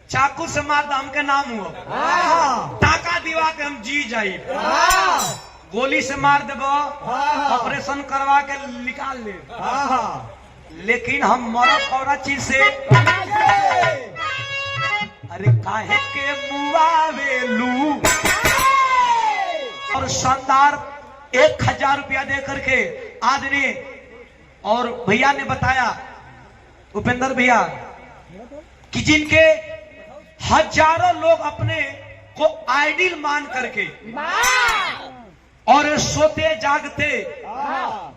चाकू से मार दम के नाम हुआ, टाका दीवा के हम जी जाई, गोली से मार देबो, ऑपरेशन करवा के निकाल ले, लेकिन हम मरब कौन चीज से? अरे काहे के मुआवेलू। और शानदार 1000 रुपया दे करके आदमी और भैया ने बताया, उपेंद्र भैया, कि जिनके हजारों लोग अपने को आइडियल मान करके और सोते जागते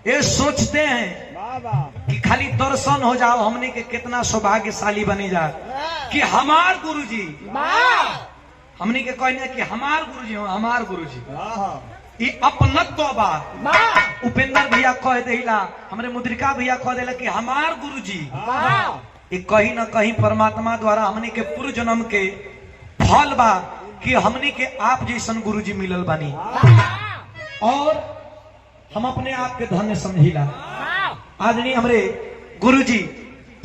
ये सोचते हैं कि खाली दर्शन हो जाओ, हमने के कितना सौभाग्यशाली बने जा कि हमार गुरुजी, हमने के कहने कि हमार गुरुजी हो, हमार गुरुजी, ये अपनत्व बा। उपेंद्र भैया कह देला, हमरे मुद्रिका भैया कह देला कि हमार गुरुजी, ये कहीं ना कहीं परमात्मा द्वारा हमने के पूर्व जन्म के फल बा कि हमने के आप जैसन गुरुजी मिलल बानी, और हम अपने आप के धन्य समझिला। आदरणीय हमरे गुरुजी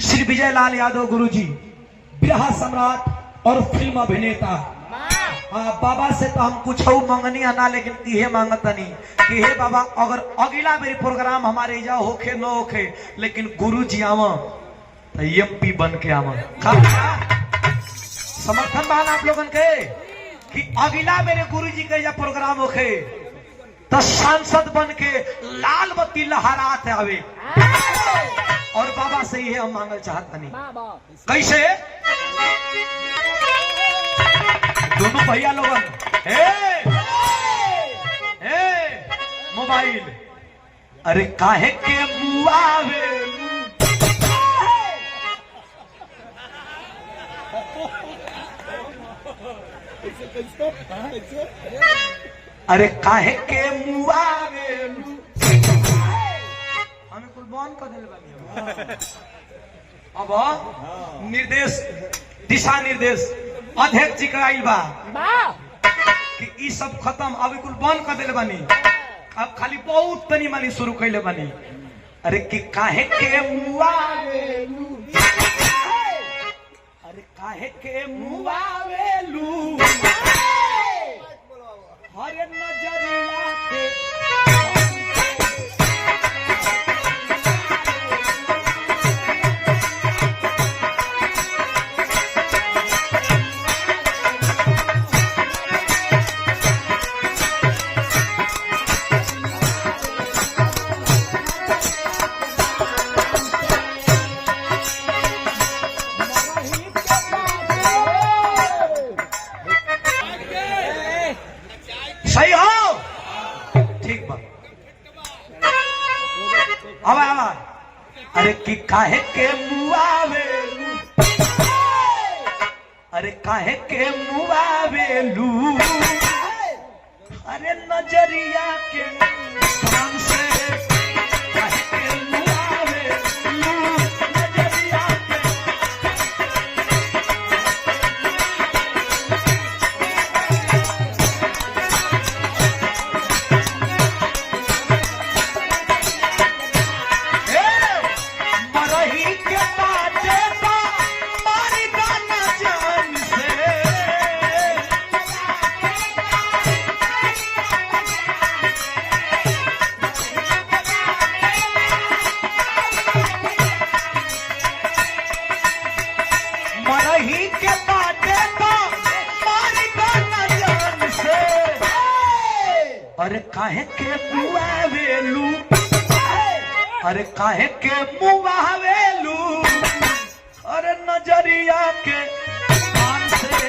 श्री विजय लाल यादव गुरुजी, बिरहा सम्राट और फिल्म अभिनेता। बाबा से तो हम कुछ मंगनी ना, लेकिन इहे मांगतनी कि हे बाबा, अगर अगला मेरी प्रोग्राम हमारे जा होखे न होखे, लेकिन गुरुजी आवा तो एमपी बन के आवा। समर्थन बान आप लोगन के कि अगला मेरे गुरुजी के जा प्रोग्राम होखे तो सांसद बन के लाल बत्ती लहराते आवे। और बाबा से ये हम मांगल चाहत नहीं। कैसे? दोनों भैया लोगन, मोबाइल, अरे काहे के मुआवे, अरे काहे के मुआवे, हमें कुल बंद कर दिल बानी। अब निर्देश, दिशा निर्देश अध्यक्ष जी का आइल बा कि ई सब खत्म, अभी कुल बंद कर दिल बानी, अब खाली बहुत तनी मानी शुरू कैले बानी। अरे कि काहे के मुआवेलू, अरे काहे के मुआवेलू, हरे नजरिया के सही हो, ठीक बा। आवा, अरे कि काहे के मुआवेलू, अरे काहे के मुआवेलू, अरे नजरिया के नाम से काहे के मुआवेलू, नजरिया के अरे काहे के मुआवेलू, अरे काहे के मुआवेलू, अरे नजरिया के कान से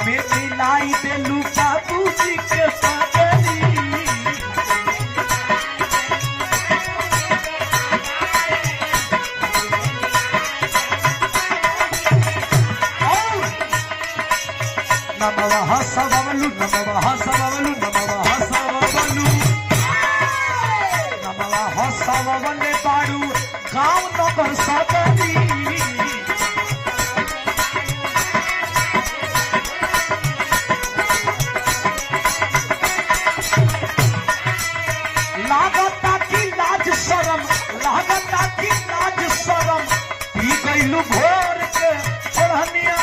में मिलाई देलू बाबूजी के पगड़ी। नमवा हसवलू नमवा हसवलू नमवा हसवलू नमवा हसवले बारू गाँव नगर सगरी। लागता की लाज शरम लागता की लाज शरम पी गईलू भोर के ओढ़निया